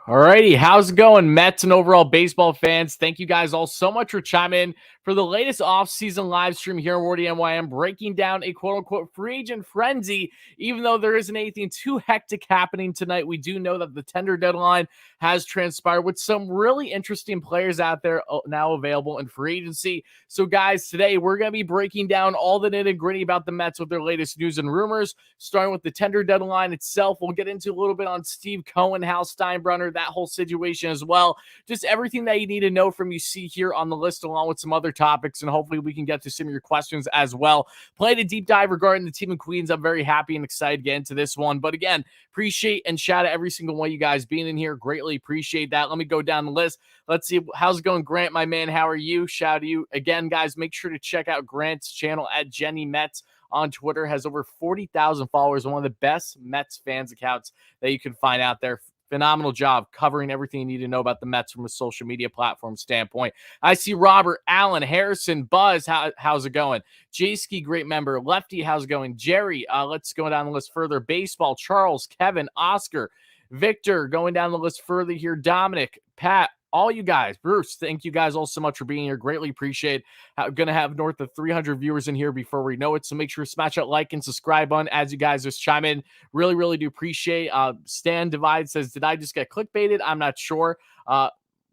Alrighty, how's it going, Mets and overall baseball fans? Thank you guys all so much for chiming in for the latest offseason live stream here on WardyNYM, breaking down a quote-unquote free agent frenzy. Even though there isn't anything too hectic happening tonight, we do know that the tender deadline has transpired with some really interesting players out there now available in free agency. So, guys, today we're going to be breaking down all the nitty-gritty about the Mets with their latest news and rumors, starting with the tender deadline itself. We'll get into a little bit on Steve Cohen, Hal Steinbrenner, that whole situation as well. Just everything that you need to know from you see here on the list, along with some other topics, and hopefully we can get to some of your questions as well. Played a deep dive regarding the team in Queens. I'm very happy and excited to get into this one. But again, appreciate and shout out every single one of you guys being in here. Greatly appreciate that. Let me go down the list. Let's see. How's it going, Grant, my man? How are you? Shout out to you. Again, guys, make sure to check out Grant's channel at Jenny Mets on Twitter. Has over 40,000 followers. One of the best Mets fans accounts that you can find out there. Phenomenal job covering everything you need to know about the Mets from a social media platform standpoint. I see Robert, Allen, Harrison, Buzz. How's it going? J-Ski, great member. Lefty, how's it going? Jerry, let's go down the list further. Baseball, Charles, Kevin, Oscar, Victor, going down the list further here. Dominic, Pat, all you guys, Bruce, thank you guys all so much for being here. Greatly appreciate. Going to have north of 300 viewers in here before we know it. So make sure to smash that like and subscribe button as you guys just chime in. Really, really do appreciate. Stan Divide says, did I just get clickbaited? I'm not sure.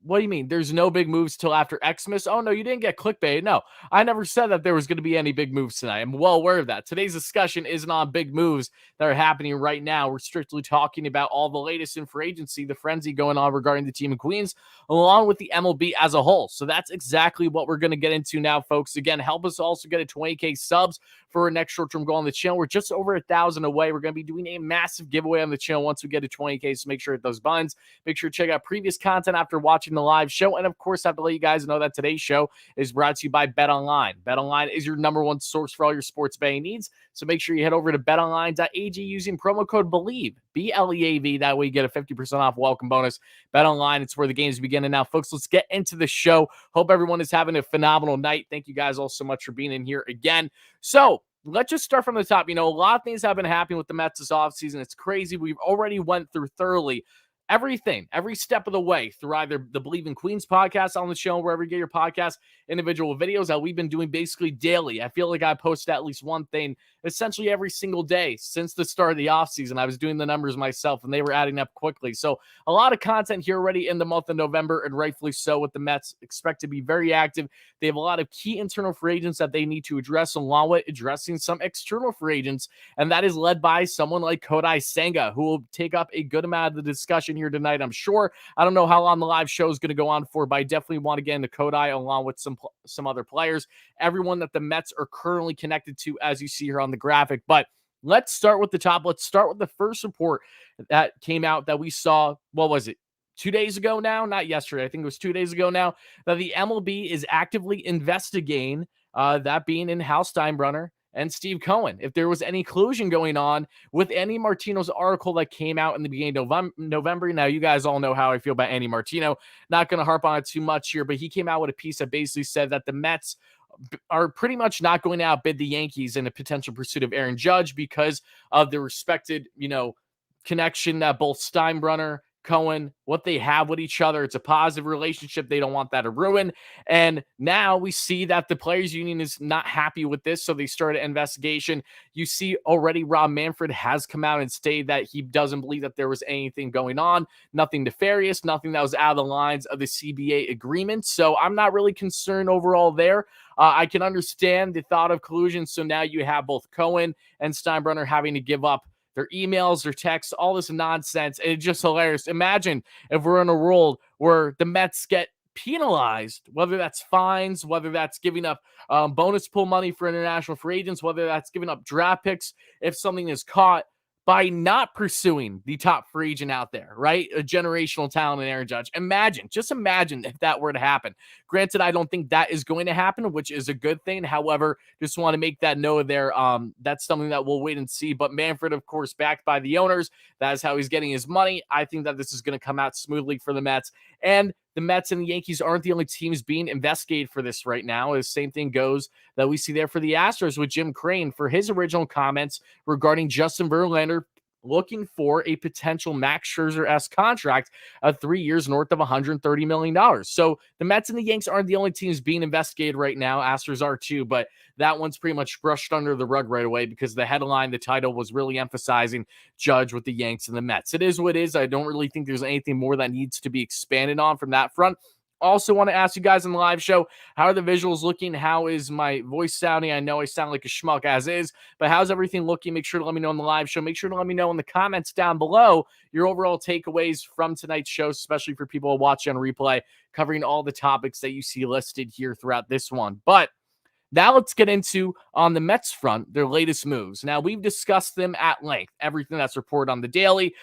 What do you mean? There's no big moves till after Xmas? Oh, no, you didn't get clickbait. No, I never said that there was going to be any big moves tonight. I'm well aware of that. Today's discussion isn't on big moves that are happening right now. We're strictly talking about all the latest in free agency, the frenzy going on regarding the team in Queens, along with the MLB as a whole. So that's exactly what we're going to get into now, folks. Again, help us also get a 20K subs for our next short-term goal on the channel. We're just over 1,000 away. We're going to be doing a massive giveaway on the channel once we get to 20K, so make sure to hit those buttons. Make sure to check out previous content after watching the live show. And, of course, I have to let you guys know that today's show is brought to you by BetOnline. BetOnline is your number one source for all your sports betting needs, so make sure you head over to betonline.ag using promo code Bleav, BLEAV. That way you get a 50% off welcome bonus. BetOnline, it's where the games begin. And now, folks, let's get into the show. Hope everyone is having a phenomenal night. Thank you guys all so much for being in here again. So, let's just start from the top. You know, a lot of things have been happening with the Mets this offseason. It's crazy. We've already went through thoroughly everything, every step of the way through either the Bleav in Queens podcast on the show, wherever you get your podcast, individual videos that we've been doing basically daily. I feel like I posted at least one thing essentially every single day since the start of the offseason. I was doing the numbers myself, and they were adding up quickly. So a lot of content here already in the month of November, and rightfully so with the Mets. Expect to be very active. They have a lot of key internal free agents that they need to address, along with addressing some external free agents, and that is led by someone like Kodai Senga, who will take up a good amount of the discussion here tonight, I'm sure. I don't know how long the live show is going to go on for, but I definitely want to get into Kodai along with some other players, everyone that the Mets are currently connected to, as you see here on the graphic. But let's start with the top. Let's start with the first report that came out that we saw. What was it? 2 days ago now? Not yesterday. I think it was 2 days ago now, that the MLB is actively investigating, that being in Hal Steinbrenner and Steve Cohen, if there was any collusion going on with Andy Martino's article that came out in the beginning of November. Now, you guys all know how I feel about Andy Martino. Not going to harp on it too much here, but he came out with a piece that basically said that the Mets are pretty much not going to outbid the Yankees in a potential pursuit of Aaron Judge because of the respected, connection that both Steinbrenner, Cohen, what they have with each other. It's a positive relationship. They don't want that to ruin. And now we see that the players union is not happy with this, so they started an investigation. You see already Rob Manfred has come out and stated that he doesn't believe that there was anything going on, nothing nefarious, nothing that was out of the lines of the CBA agreement. So I'm not really concerned overall there. I can understand the thought of collusion. So now you have both Cohen and Steinbrenner having to give up their emails, their texts, all this nonsense. It's just hilarious. Imagine if we're in a world where the Mets get penalized, whether that's fines, whether that's giving up bonus pool money for international free agents, whether that's giving up draft picks if something is caught, by not pursuing the top free agent out there, right? A generational talent in Aaron Judge. Just imagine if that were to happen. Granted, I don't think that is going to happen, which is a good thing. However, just want to make that note there. That's something that we'll wait and see. But Manfred, of course, backed by the owners. That is how he's getting his money. I think that this is going to come out smoothly for the Mets. And the Mets and the Yankees aren't the only teams being investigated for this right now. The same thing goes that we see there for the Astros with Jim Crane for his original comments regarding Justin Verlander looking for a potential Max Scherzer-esque contract of 3 years north of $130 million. So the Mets and the Yanks aren't the only teams being investigated right now. Astros are too, but that one's pretty much brushed under the rug right away because the headline, the title was really emphasizing Judge with the Yanks and the Mets. It is what it is. I don't really think there's anything more that needs to be expanded on from that front. Also want to ask you guys on the live show, how are the visuals looking? How is my voice sounding? I know I sound like a schmuck as is, but how's everything looking? Make sure to let me know on the live show. Make sure to let me know in the comments down below your overall takeaways from tonight's show, especially for people watching on replay, covering all the topics that you see listed here throughout this one. But now let's get into, on the Mets front, their latest moves. Now, we've discussed them at length, everything that's reported on the daily.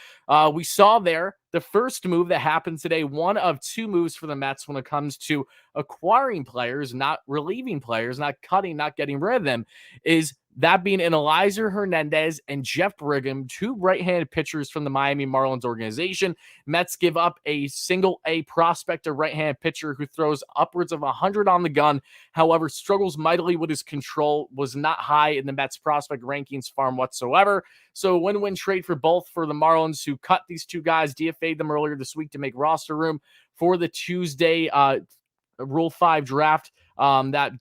We saw there the first move that happened today, one of two moves for the Mets when it comes to acquiring players, not relieving players, not cutting, not getting rid of them, is that being an Elizer Hernandez and Jeff Brigham, two right-handed pitchers from the Miami Marlins organization. Mets give up a single A prospect, a right-handed pitcher who throws upwards of 100 on the gun, however, struggles mightily with his control, was not high in the Mets prospect rankings farm whatsoever. So a win-win trade for both, for the Marlins, who cut these two guys, DFA'd them earlier this week to make roster room for the Tuesday Rule 5 draft. That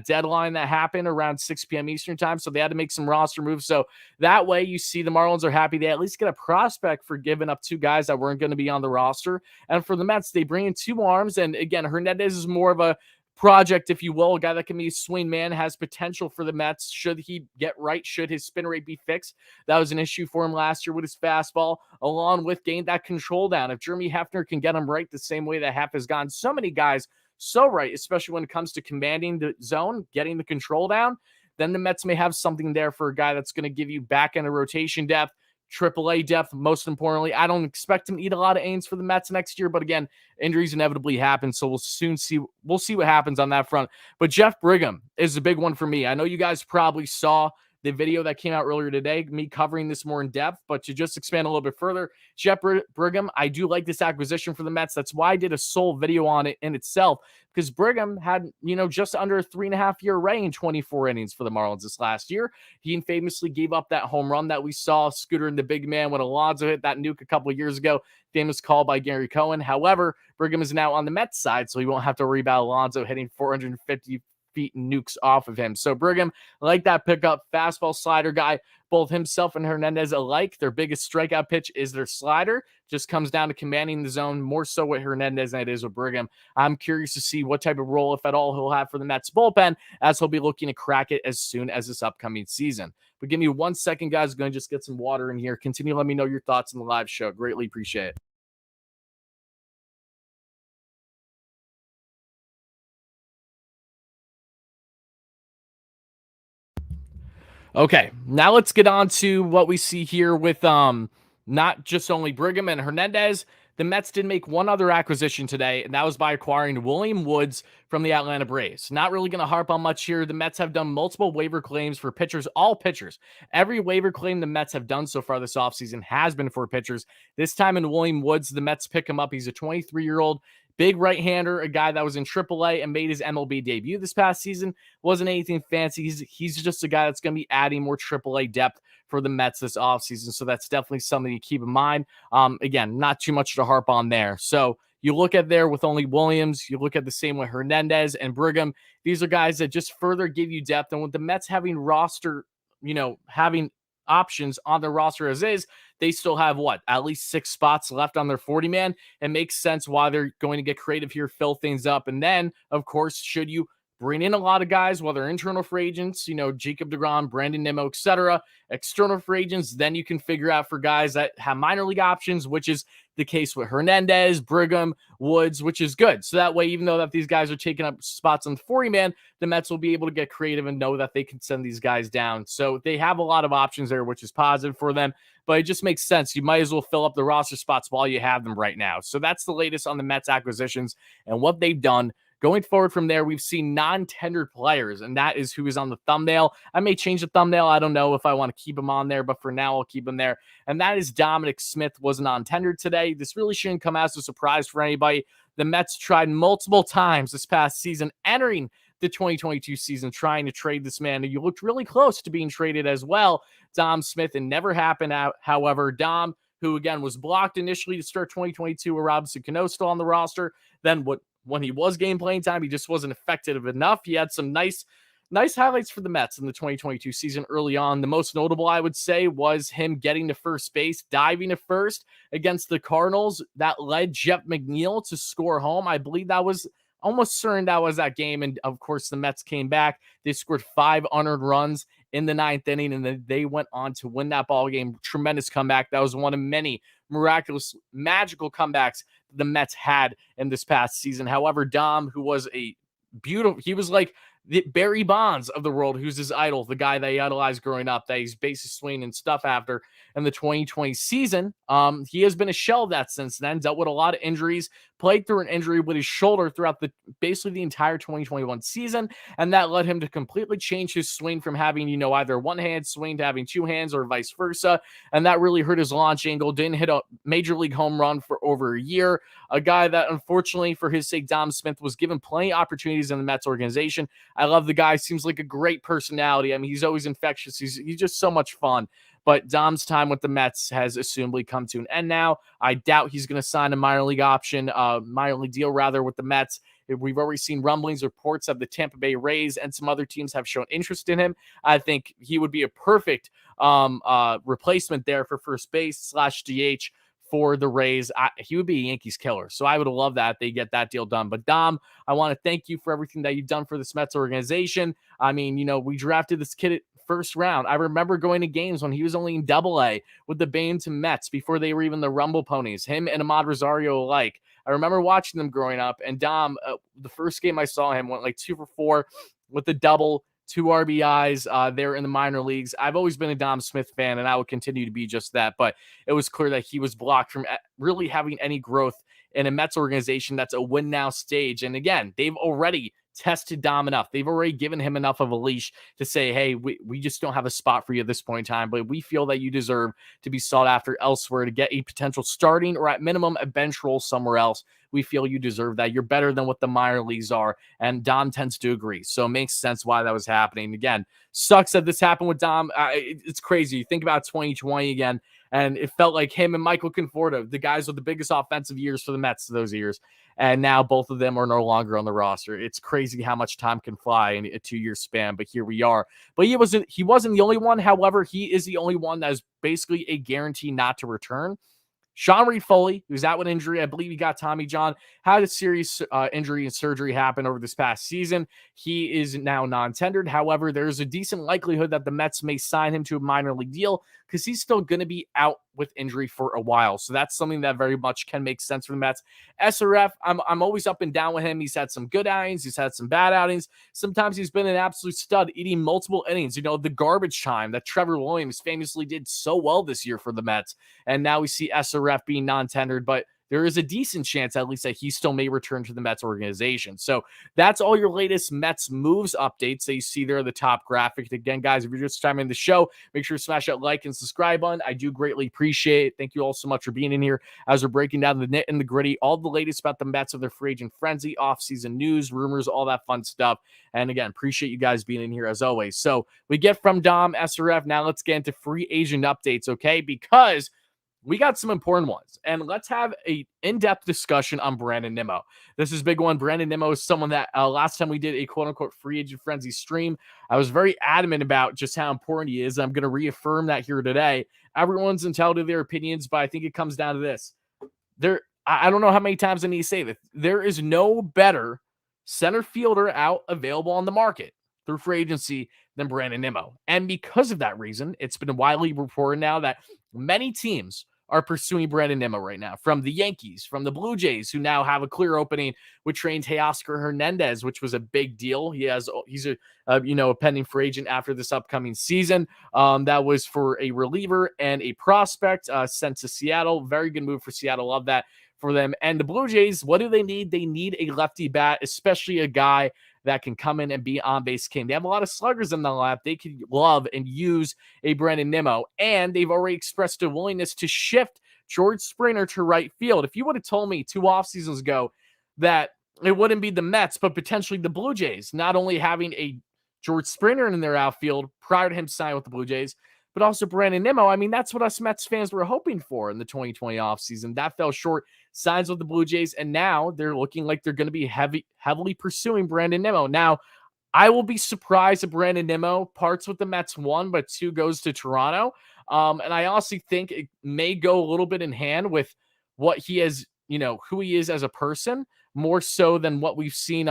deadline that happened around 6 p.m. Eastern time. So they had to make some roster moves. So that way you see the Marlins are happy. They at least get a prospect for giving up two guys that weren't going to be on the roster. And for the Mets, they bring in two arms. And again, Hernandez is more of a project, if you will, a guy that can be a swing man, has potential for the Mets. Should he get right? Should his spin rate be fixed? That was an issue for him last year with his fastball, along with getting that control down. If Jeremy Hefner can get him right the same way that Hef has gone so many guys so right, especially when it comes to commanding the zone, getting the control down, then the Mets may have something there for a guy that's going to give you back end of rotation depth, AAA depth. Most importantly, I don't expect him to eat a lot of innings for the Mets next year, but again, injuries inevitably happen, so we'll see what happens on that front. But Jeff Brigham is a big one for me. I know you guys probably saw the video that came out earlier today, me covering this more in depth, but to just expand a little bit further, Jeff Brigham, I do like this acquisition for the Mets. That's why I did a sole video on it in itself, because Brigham had, just under a 3.5-year reign, 24 innings for the Marlins this last year. He famously gave up that home run that we saw, Scooter and the big man, when Alonso hit that nuke a couple of years ago. Famous call by Gary Cohen. However, Brigham is now on the Mets side, so he won't have to worry about Alonso hitting 450 feet and nukes off of him. So Brigham, I like that pickup. Fastball slider guy. Both himself and Hernandez alike, their biggest strikeout pitch is their slider. Just comes down to commanding the zone, more so with Hernandez than it is with Brigham. I'm curious to see what type of role, if at all, he'll have for the Mets bullpen, as he'll be looking to crack it as soon as this upcoming season. But give me 1 second, guys. I'm going to just get some water in here. Continue. Let me know your thoughts on the live show. Greatly appreciate it. Okay, now let's get on to what we see here with not just only Brigham and Hernandez. The Mets did make one other acquisition today, and that was by acquiring William Woods from the Atlanta Braves. Not really going to harp on much here. The Mets have done multiple waiver claims for pitchers, all pitchers. Every waiver claim the Mets have done so far this offseason has been for pitchers. This time in William Woods, the Mets pick him up. He's a 23-year-old big right-hander, a guy that was in AAA and made his MLB debut this past season. Wasn't anything fancy. He's just a guy that's going to be adding more AAA depth for the Mets this offseason. So that's definitely something to keep in mind. Again, not too much to harp on there. So you look at there with only Williams, you look at the same with Hernandez and Brigham. These are guys that just further give you depth. And with the Mets having having options on their roster as is, they still have at least 6 spots left on their 40-man. It makes sense why they're going to get creative here, fill things up. And then, of course, should you bring in a lot of guys, whether internal free agents, Jacob deGrom, Brandon Nimmo, etc., external free agents, then you can figure out for guys that have minor league options, which is the case with Hernandez, Brigham, Woods, which is good. So that way, even though that these guys are taking up spots on the 40-man, the Mets will be able to get creative and know that they can send these guys down. So they have a lot of options there, which is positive for them. But it just makes sense. You might as well fill up the roster spots while you have them right now. So that's the latest on the Mets acquisitions and what they've done. Going forward from there, we've seen non-tendered players, and that is who is on the thumbnail. I may change the thumbnail. I don't know if I want to keep him on there, but for now, I'll keep him there. And that is Dominic Smith was non-tendered today. This really shouldn't come as a surprise for anybody. The Mets tried multiple times this past season entering the 2022 season trying to trade this man. You looked really close to being traded as well, Dom Smith, and never happened out. However, Dom, who again was blocked initially to start 2022 with Robinson Cano still on the roster, then when he was game playing time, he just wasn't effective enough. He had some nice highlights for the Mets in the 2022 season early on. The most notable, I would say, was him getting to first base, diving to first against the Cardinals. That led Jeff McNeil to score home. I Bleav that was almost certain that was that game. And of course, the Mets came back. They scored 5 unearned runs in the 9th inning, and then they went on to win that ball game. Tremendous comeback. That was one of many miraculous, magical comebacks the Mets had in this past season. However, Dom, who was he was like the Barry Bonds of the world, who's his idol, the guy that he idolized growing up, that he's bases swinging and stuff after in the 2020 season. He has been a shell of that since then, dealt with a lot of injuries, played through an injury with his shoulder throughout basically the entire 2021 season, and that led him to completely change his swing from having, either one hand swing to having 2 hands or vice versa, and that really hurt his launch angle. Didn't hit a major league home run for over a year. A guy that, unfortunately, for his sake, Dom Smith was given plenty of opportunities in the Mets organization. I love the guy. Seems like a great personality. I mean, he's always infectious. He's just so much fun. But Dom's time with the Mets has assumably come to an end now. I doubt he's going to sign a minor league deal rather with the Mets. We've already seen rumblings, reports of the Tampa Bay Rays and some other teams have shown interest in him. I think he would be a perfect replacement there for first base / DH for the Rays. He would be a Yankees killer. So I would love that they get that deal done. But Dom, I want to thank you for everything that you've done for this Mets organization. I mean, we drafted this kid at first round. I remember going to games when he was only in Double-A with the Binghamton Mets before they were even the Rumble Ponies, him and Ahmad Rosario alike. I remember watching them growing up. And Dom, the first game I saw him, went like 2 for 4 with the double, 2 RBIs there in the minor leagues. I've always been a Dom Smith fan, and I will continue to be just that. But it was clear that he was blocked from really having any growth in a Mets organization that's a win-now stage. And again, they've already tested Dom enough. They've already given him enough of a leash to say, hey, we just don't have a spot for you at this point in time, but we feel that you deserve to be sought after elsewhere to get a potential starting or at minimum a bench role somewhere else. We feel you deserve that. You're better than what the minor leagues are. And Dom tends to agree. So it makes sense why that was happening. Again, sucks that this happened with Dom. It's crazy. You think about 2020 again, and it felt like him and Michael Conforto, the guys with the biggest offensive years for the Mets those years. And now both of them are no longer on the roster. It's crazy how much time can fly in a 2-year span, but here we are. But he wasn't the only one. However, he is the only one that is basically a guarantee not to return. Sean Reed-Foley, who's out with injury, I Bleav he got Tommy John, had a serious injury and surgery happen over this past season. He is now non-tendered. However, there's a decent likelihood that the Mets may sign him to a minor league deal because he's still going to be out with injury for a while. So that's something that very much can make sense for the Mets. SRF, I'm always up and down with him. He's had some good outings. He's had some bad outings. Sometimes he's been an absolute stud, eating multiple innings. The garbage time that Trevor Williams famously did so well this year for the Mets. And now we see SRF being non-tendered, but there is a decent chance at least that he still may return to the Mets organization. So that's all your latest Mets moves updates that you see there at the top graphic. Again, guys, if you're just chiming in the show, make sure to smash that like and subscribe button. I do greatly appreciate it. Thank you all so much for being in here as we're breaking down the nit and the gritty, all the latest about the Mets of their free agent frenzy, offseason news, rumors, all that fun stuff. And again, appreciate you guys being in here as always. So we get from Dom, SRF. Now let's get into free agent updates, okay? Because we got some important ones, and let's have an in-depth discussion on Brandon Nimmo. This is a big one. Brandon Nimmo is someone that last time we did a quote-unquote free agent frenzy stream, I was very adamant about just how important he is. I'm going to reaffirm that here today. Everyone's entitled to their opinions, but I think it comes down to this. I don't know how many times I need to say this. There is no better center fielder out available on the market through free agency than Brandon Nimmo. And because of that reason, it's been widely reported now that many teams are pursuing Brandon Nimmo right now, from the Yankees, from the Blue Jays, who now have a clear opening with trained Teoscar Hernandez, which was a big deal. He's a pending free agent after this upcoming season. That was for a reliever and a prospect sent to Seattle. Very good move for Seattle. Love that for them. And the Blue Jays, what do they need? They need a lefty bat, especially a guy that can come in and be on base king. They have a lot of sluggers in the lap. They could love and use a Brandon Nimmo, and they've already expressed a willingness to shift George Springer to right field. If you would have told me 2 off seasons ago that it wouldn't be the Mets, but potentially the Blue Jays, not only having a George Springer in their outfield prior to him signing with the Blue Jays, but also Brandon Nimmo. I mean, that's what us Mets fans were hoping for in the 2020 offseason. That fell short. Signs with the Blue Jays, and now they're looking like they're going to be heavily pursuing Brandon Nimmo. Now, I will be surprised if Brandon Nimmo parts with the Mets 1, but 2 goes to Toronto. And I honestly think it may go a little bit in hand with what he has, who he is as a person, more so than what we've seen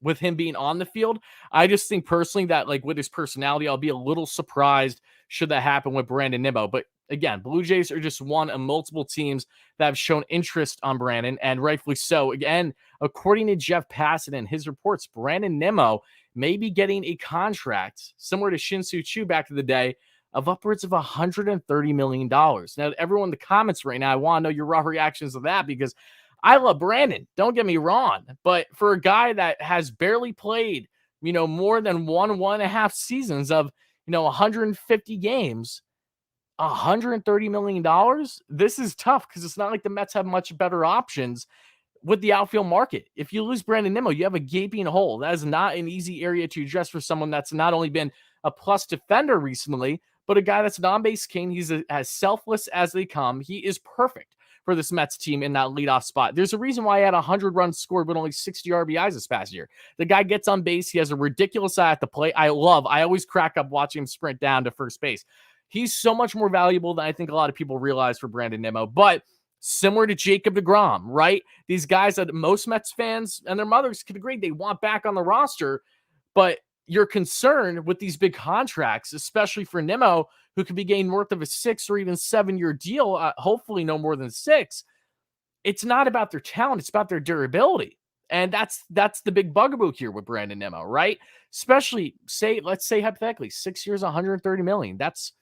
with him being on the field. I just think personally that, like, with his personality, I'll be a little surprised should that happen with Brandon Nimmo. But again, Blue Jays are just one of multiple teams that have shown interest on Brandon, and rightfully so. Again, according to Jeff Passan and his reports, Brandon Nimmo may be getting a contract similar to Shin-Soo Choo back in the day of upwards of $130 million. Now, everyone in the comments right now, I want to know your raw reactions to that, because I love Brandon. Don't get me wrong. But for a guy that has barely played, more than one and a half seasons of, 150 games, $130 million, this is tough because it's not like the Mets have much better options with the outfield market. If you lose Brandon Nimmo, you have a gaping hole. That is not an easy area to address for someone that's not only been a plus defender recently, but a guy that's non-base king. He's as selfless as they come. He is perfect for this Mets team in that leadoff spot. There's a reason why he had 100 runs scored, but only 60 RBIs this past year. The guy gets on base. He has a ridiculous eye at the plate. I always crack up watching him sprint down to first base. He's so much more valuable than I think a lot of people realize for Brandon Nimmo. But similar to Jacob deGrom, right? These guys that most Mets fans and their mothers could agree they want back on the roster, but you're concerned with these big contracts, especially for Nimmo, who could be getting north of a 6 or even 7-year deal, hopefully no more than 6. It's not about their talent, it's about their durability. And that's the big bugaboo here with Brandon Nimmo, right? Especially let's say hypothetically, 6 years, 130 million. That's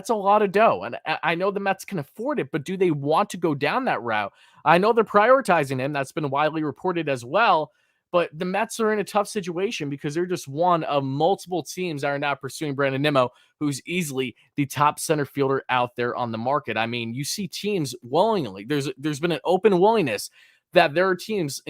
a lot of dough. And I know the Mets can afford it, but do they want to go down that route? I know they're prioritizing him. That's been widely reported as well. But the Mets are in a tough situation because they're just one of multiple teams that are now pursuing Brandon Nimmo, who's easily the top center fielder out there on the market. I mean, you see teams willingly. There's been an open willingness that there are teams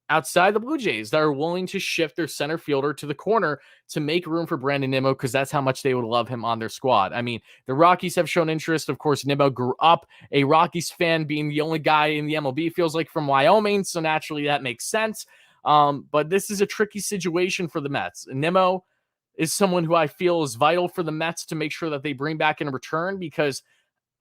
outside the Blue Jays that are willing to shift their center fielder to the corner to make room for Brandon Nimmo, because that's how much they would love him on their squad. I mean, the Rockies have shown interest. Of course, Nimmo grew up a Rockies fan, being the only guy in the MLB, feels like, from Wyoming, so naturally that makes sense. But this is a tricky situation for the Mets. Nimmo is someone who I feel is vital for the Mets to make sure that they bring back in return, because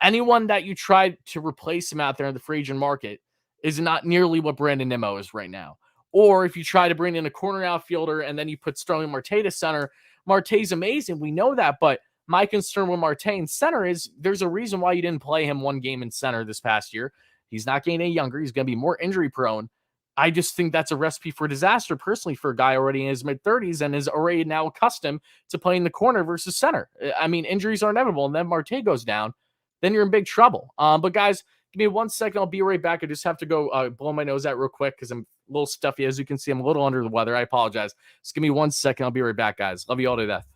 anyone that you try to replace him out there in the free agent market is not nearly what Brandon Nimmo is right now. Or if you try to bring in a corner outfielder and then you put Starling Marte to center, Marte's amazing. We know that. But my concern with Marte in center is there's a reason why you didn't play him one game in center this past year. He's not getting any younger. He's going to be more injury prone. I just think that's a recipe for disaster, personally, for a guy already in his mid-30s and is already now accustomed to playing the corner versus center. I mean, injuries are inevitable, and then Marte goes down, then you're in big trouble. But guys, give me 1 second. I'll be right back. I just have to go blow my nose out real quick because I'm a little stuffy. As you can see, I'm a little under the weather. I apologize. Just give me 1 second. I'll be right back, guys. Love you all to death.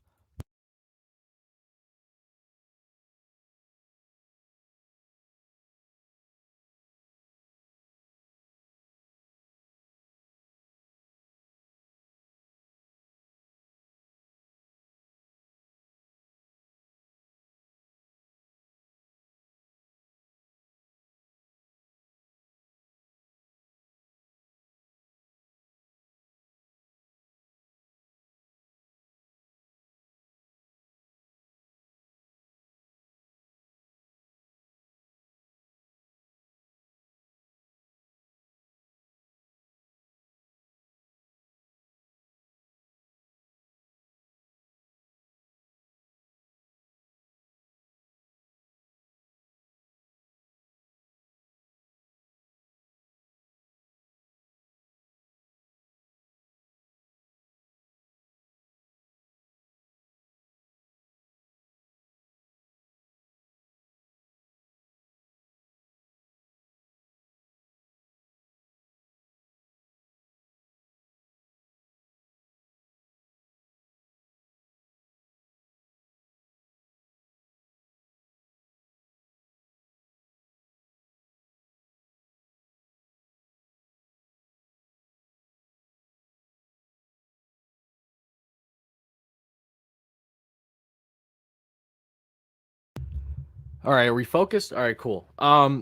All right, are we focused? All right, cool.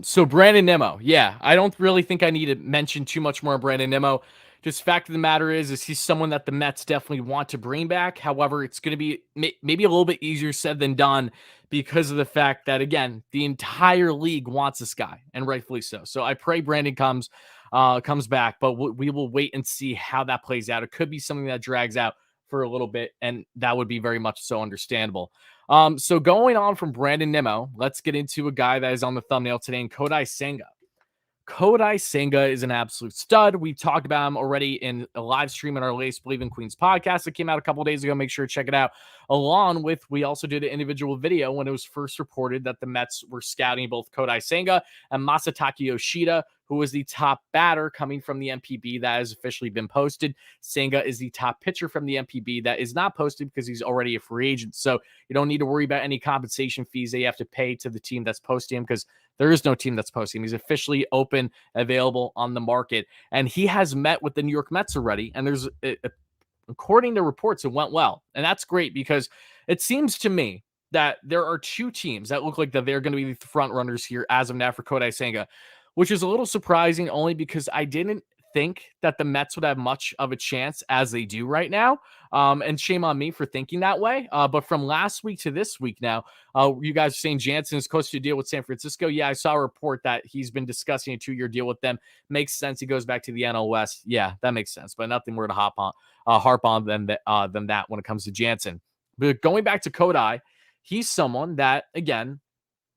So Brandon Nimmo, yeah, I don't really think I need to mention too much more on Brandon Nimmo. Just fact of the matter is he's someone that the Mets definitely want to bring back. However, it's going to be maybe a little bit easier said than done because of the fact that again, the entire league wants this guy, and rightfully so. So I pray Brandon comes back, but we will wait and see how that plays out. It could be something that drags out for a little bit, and that would be very much so understandable. So going on from Brandon Nimmo, let's get into a guy that is on the thumbnail today, and Kodai Senga. Kodai Senga is an absolute stud. We talked about him already in a live stream in our latest Bleav in Queens podcast that came out a couple days ago. Make sure to check it out. Along with, we also did an individual video when it was first reported that the Mets were scouting both Kodai Senga and Masataka Yoshida, who was the top batter coming from the MPB that has officially been posted. Senga is the top pitcher from the MPB that is not posted because he's already a free agent. So you don't need to worry about any compensation fees that you have to pay to the team that's posting him because there is no team that's posting him. He's officially open, available on the market. And he has met with the New York Mets already. And there's, according to reports, it went well. And that's great because it seems to me that there are two teams that look like that they're going to be the front runners here as of now for Kodai Senga, which is a little surprising only because I didn't think that the Mets would have much of a chance as they do right now. And shame on me for thinking that way. But from last week to this week now, you guys are saying Jansen is close to a deal with San Francisco. Yeah, I saw a report that he's been discussing a 2-year deal with them. Makes sense. He goes back to the NL West. Yeah, that makes sense. But nothing more to harp on than that when it comes to Jansen. But going back to Kodai, he's someone that, again,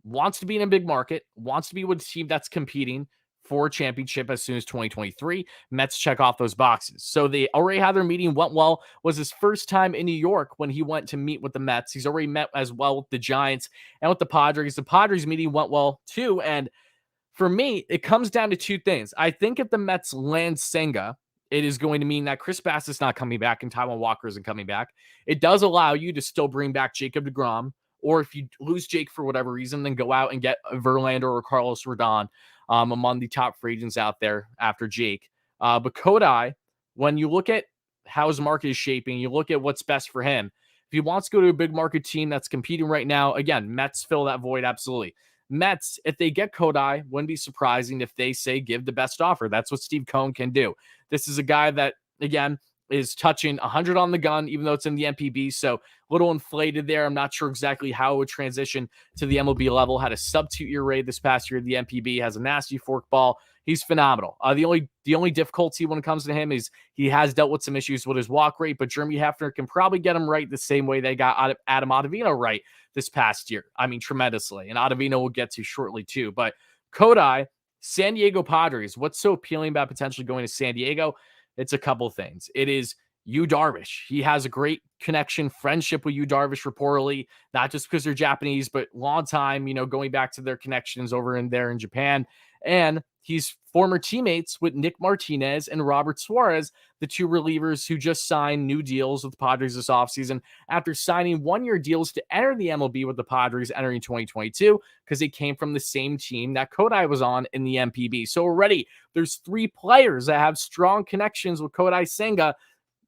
wants to be in a big market, wants to be with a team that's competing for a championship as soon as 2023. Mets check off those boxes. So they already had their meeting, went well. Was his first time in New York when he went to meet with the Mets. He's already met as well with the Giants and with the Padres. The Padres meeting went well too. And for me, it comes down to two things. I think if the Mets land Senga, it is going to mean that Chris Bassitt's not coming back and Taijuan Walker isn't coming back. It does allow you to still bring back Jacob deGrom, or if you lose Jake for whatever reason, then go out and get Verlander or Carlos Rodon among the top free agents out there after Jake. But Kodai, when you look at how his market is shaping, you look at what's best for him. If he wants to go to a big market team that's competing right now, again, Mets fill that void, absolutely. Mets, if they get Kodai, wouldn't be surprising if they say give the best offer. That's what Steve Cohen can do. This is a guy that, again, is touching 100 on the gun, even though it's in the MPB. So a little inflated there. I'm not sure exactly how it would transition to the MLB level. Had a sub-2 ERA this past year. The MPB has a nasty forkball. He's phenomenal. The only difficulty when it comes to him is he has dealt with some issues with his walk rate, but Jeremy Hefner can probably get him right the same way they got Adam Ottavino right this past year. I mean, tremendously. And Ottavino will get to shortly too. But Kodai, San Diego Padres, what's so appealing about potentially going to San Diego? It's a couple things. It is Yu Darvish. He has a great connection, friendship with Yu Darvish reportedly, not just because they're Japanese, but long time, going back to their connections over in Japan. And he's former teammates with Nick Martinez and Robert Suarez, the two relievers who just signed new deals with the Padres this offseason after signing 1-year deals to enter the MLB with the Padres entering 2022 because they came from the same team that Kodai was on in the MPB. So already there's 3 players that have strong connections with Kodai Senga.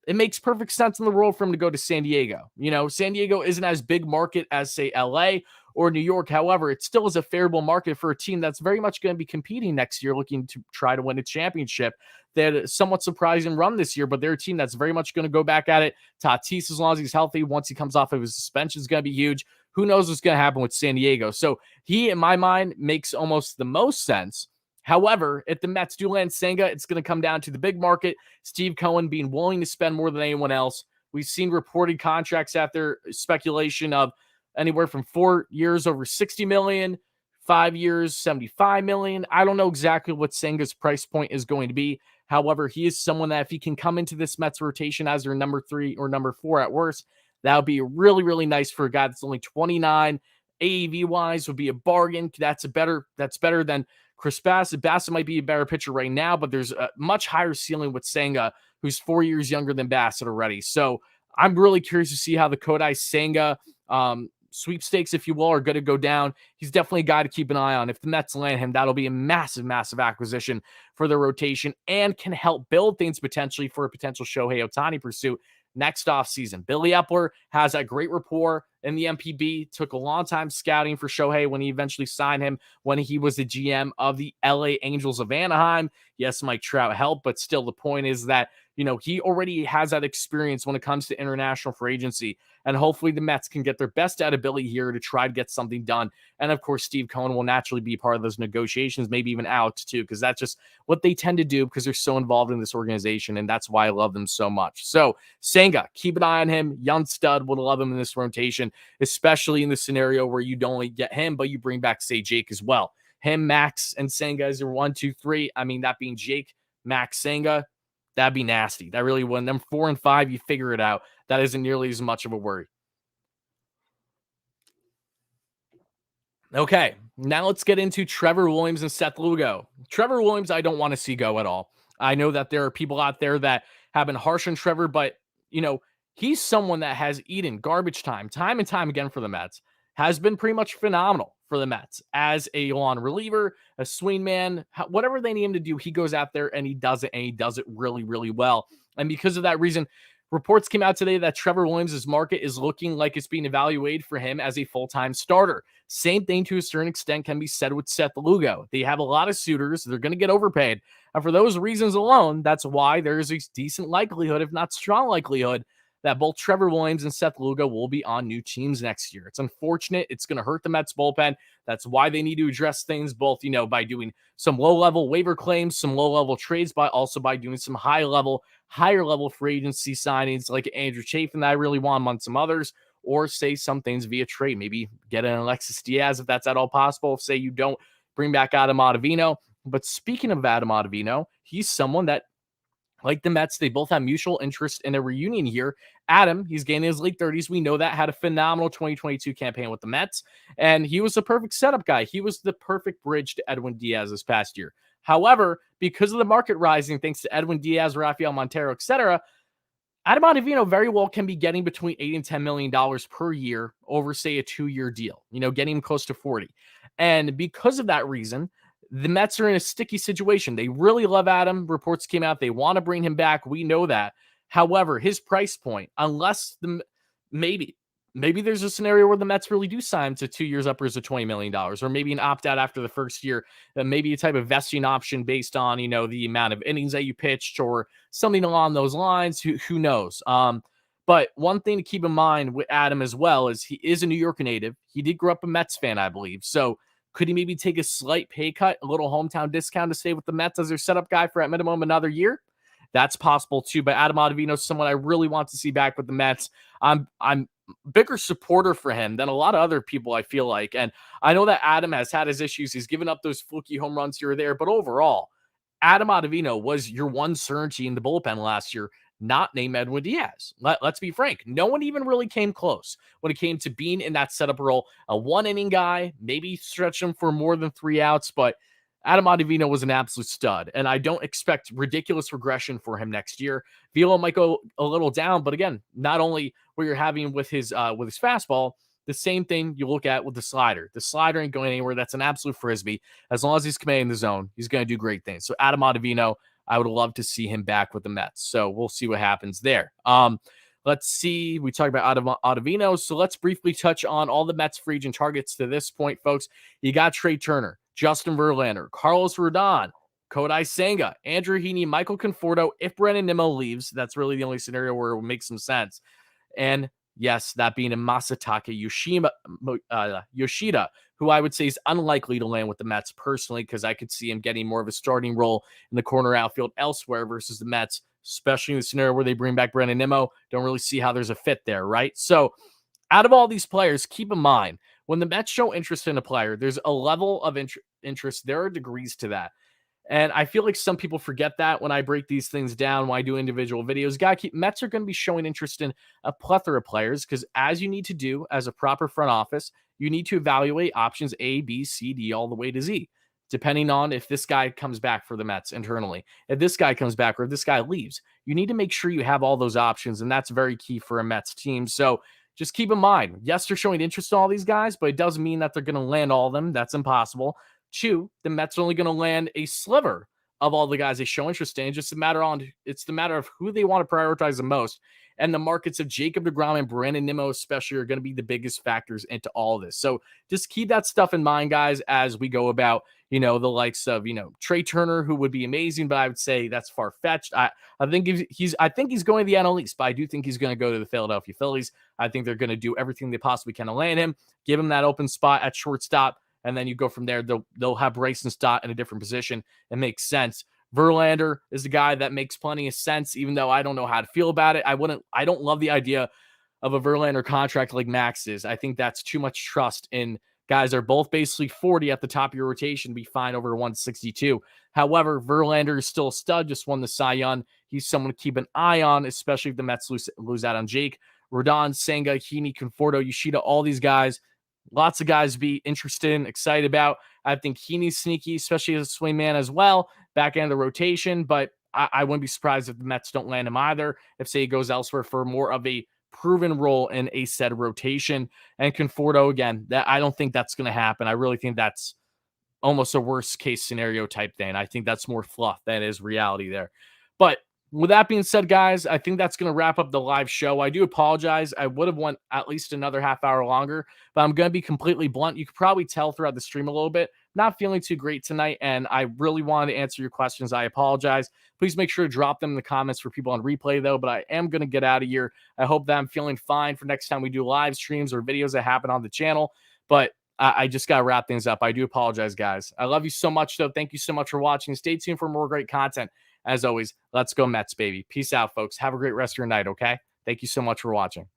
It makes perfect sense in the world for him to go to San Diego. San Diego isn't as big market as, say, LA or New York. However, it still is a favorable market for a team that's very much going to be competing next year, looking to try to win a championship. They had a somewhat surprising run this year, but they're a team that's very much going to go back at it. Tatis, as long as he's healthy, once he comes off of his suspension, is going to be huge. Who knows what's going to happen with San Diego? So he, in my mind, makes almost the most sense. However, if the Mets do land Senga, it's going to come down to the big market. Steve Cohen being willing to spend more than anyone else. We've seen reported contracts after speculation of anywhere from 4 years over $60 million, 5 years, $75 million. I don't know exactly what Senga's price point is going to be. However, he is someone that if he can come into this Mets rotation as their number 3 or number 4 at worst, that would be really, really nice for a guy that's only 29. AAV-wise would be a bargain. That's better than Chris Bassitt. Bassitt might be a better pitcher right now, but there's a much higher ceiling with Senga, who's 4 years younger than Bassitt already. So I'm really curious to see how the Kodai Senga sweepstakes, if you will, are going to go down. He's definitely a guy to keep an eye on. If the Mets land him, that'll be a massive, massive acquisition for the rotation and can help build things potentially for a potential Shohei Ohtani pursuit next offseason. Billy Epler has that great rapport. in the MPB. Took a long time scouting for Shohei when he eventually signed him when he was the GM of the LA Angels of Anaheim. Yes, Mike Trout helped, but still the point is that, he already has that experience when it comes to international free agency. And hopefully the Mets can get their best out ability here to try to get something done. And of course, Steve Cohen will naturally be part of those negotiations, maybe even out too, because that's just what they tend to do because they're so involved in this organization. And that's why I love them so much. So Senga, keep an eye on him. Young stud, would love him in this rotation, especially in the scenario where you don't only get him, but you bring back, say, Jake as well. Him, Max, and Senga as your 1, 2, 3. I mean, that being Jake, Max, Senga, that'd be nasty. That really wouldn't. Them 4 and 5, you figure it out. That isn't nearly as much of a worry. Okay, now let's get into Trevor Williams and Seth Lugo. Trevor Williams, I don't want to see go at all. I know that there are people out there that have been harsh on Trevor, but, he's someone that has eaten garbage time and time again for the Mets, has been pretty much phenomenal for the Mets as a lawn reliever, a swing man, whatever they need him to do, he goes out there and he does it, and he does it really, really well. And because of that reason, reports came out today that Trevor Williams' market is looking like it's being evaluated for him as a full-time starter. Same thing to a certain extent can be said with Seth Lugo. They have a lot of suitors. They're going to get overpaid. And for those reasons alone, that's why there's a decent likelihood, if not strong likelihood, that both Trevor Williams and Seth Lugo will be on new teams next year. It's unfortunate. It's going to hurt the Mets bullpen. That's why they need to address things both, by doing some low-level waiver claims, some low-level trades, but also by doing some higher level free agency signings like Andrew Chafin that I really want among some others, or say some things via trade. Maybe get an Alexis Diaz if that's at all possible. If, say, you don't bring back Adam Ottavino. But speaking of Adam Ottavino, he's someone that, like the Mets, they both have mutual interest in a reunion here. Adam, he's getting in his late 30s. We know that, had a phenomenal 2022 campaign with the Mets, and he was the perfect setup guy. He was the perfect bridge to Edwin Diaz this past year. However, because of the market rising, thanks to Edwin Diaz, Rafael Montero, etc., Adam Ottavino very well can be getting between $8 and $10 million per year over, say, a 2-year deal, getting him close to 40. And because of that reason, the Mets are in a sticky situation. They really love Adam. Reports came out. They want to bring him back. We know that. However, his price point, unless maybe there's a scenario where the Mets really do sign him to 2 years upwards of $20 million, or maybe an opt-out after the first year, maybe a type of vesting option based on, the amount of innings that you pitched or something along those lines. Who knows? But one thing to keep in mind with Adam as well is he is a New York native. He did grow up a Mets fan, I Bleav. So could he maybe take a slight pay cut, a little hometown discount to stay with the Mets as their setup guy for at minimum another year? That's possible too. But Adam Ottavino is someone I really want to see back with the Mets. I'm bigger supporter for him than a lot of other people, I feel like. And I know that Adam has had his issues. He's given up those fluky home runs here or there. But overall, Adam Ottavino was your one certainty in the bullpen last year, not named Edwin Diaz. Let's be frank. No one even really came close when it came to being in that setup role. A one-inning guy, maybe stretch him for more than 3 outs, but Adam Ottavino was an absolute stud, and I don't expect ridiculous regression for him next year. Velo might go a little down, but again, not only what you're having with his fastball, the same thing you look at with the slider. The slider ain't going anywhere. That's an absolute frisbee. As long as he's commanding the zone, he's going to do great things. So Adam Ottavino, I would love to see him back with the Mets. So we'll see what happens there. Let's see. We talked about Ottavino, so let's briefly touch on all the Mets free agent targets to this point, folks. You got Trey Turner, Justin Verlander, Carlos Rodon, Kodai Senga, Andrew Heaney, Michael Conforto. If Brandon Nimmo leaves, that's really the only scenario where it would make some sense. And yes, that being a Masataka Yoshida, who I would say is unlikely to land with the Mets personally, because I could see him getting more of a starting role in the corner outfield elsewhere versus the Mets, especially in the scenario where they bring back Brandon Nimmo. Don't really see how there's a fit there, right? So out of all these players, keep in mind, when the Mets show interest in a player, there's a level of interest. There are degrees to that. And I feel like some people forget that when I break these things down, when I do individual videos. Mets are going to be showing interest in a plethora of players because, as you need to do as a proper front office, you need to evaluate options A, B, C, D, all the way to Z, depending on if this guy comes back for the Mets internally. If this guy comes back or if this guy leaves, you need to make sure you have all those options, and that's very key for a Mets team. So just keep in mind, yes, they're showing interest in all these guys, but it doesn't mean that they're going to land all of them. That's impossible. 2, the Mets are only going to land a sliver of all the guys they show interest in. It's the matter of who they want to prioritize the most. And the markets of Jacob deGrom and Brandon Nimmo especially are going to be the biggest factors into all of this. So just keep that stuff in mind, guys, as we go about, the likes of, Trey Turner, who would be amazing, but I would say that's far-fetched. I think I think he's going to the NL East, but I do think he's going to go to the Philadelphia Phillies. I think they're going to do everything they possibly can to land him, give him that open spot at shortstop, and then you go from there. They'll have Bryson Stott in a different position. It makes sense. Verlander is the guy that makes plenty of sense, even though I don't know how to feel about it. I don't love the idea of a Verlander contract like Max is. I think that's too much trust in guys that are both basically 40 at the top of your rotation, be fine over 162. However, Verlander is still a stud, just won the Cy Young. He's someone to keep an eye on, especially if the Mets lose out on Jake. Rodon, Senga, Heaney, Conforto, Yoshida, all these guys. Lots of guys to be interested in, excited about. I think Heaney's sneaky, especially as a swing man as well, back end of the rotation, but I wouldn't be surprised if the Mets don't land him either, if, say, he goes elsewhere for more of a proven role in a said rotation. And Conforto, again, that I don't think that's going to happen. I really think that's almost a worst case scenario type thing. I think that's more fluff than is reality there. But with that being said, guys, I think that's going to wrap up the live show. I do apologize. I would have went at least another half hour longer, but I'm going to be completely blunt. You could probably tell throughout the stream a little bit. Not feeling too great tonight, and I really wanted to answer your questions. I apologize. Please make sure to drop them in the comments for people on replay, though, but I am going to get out of here. I hope that I'm feeling fine for next time we do live streams or videos that happen on the channel, but I just got to wrap things up. I do apologize, guys. I love you so much, though. Thank you so much for watching. Stay tuned for more great content. As always, let's go Mets, baby. Peace out, folks. Have a great rest of your night, okay? Thank you so much for watching.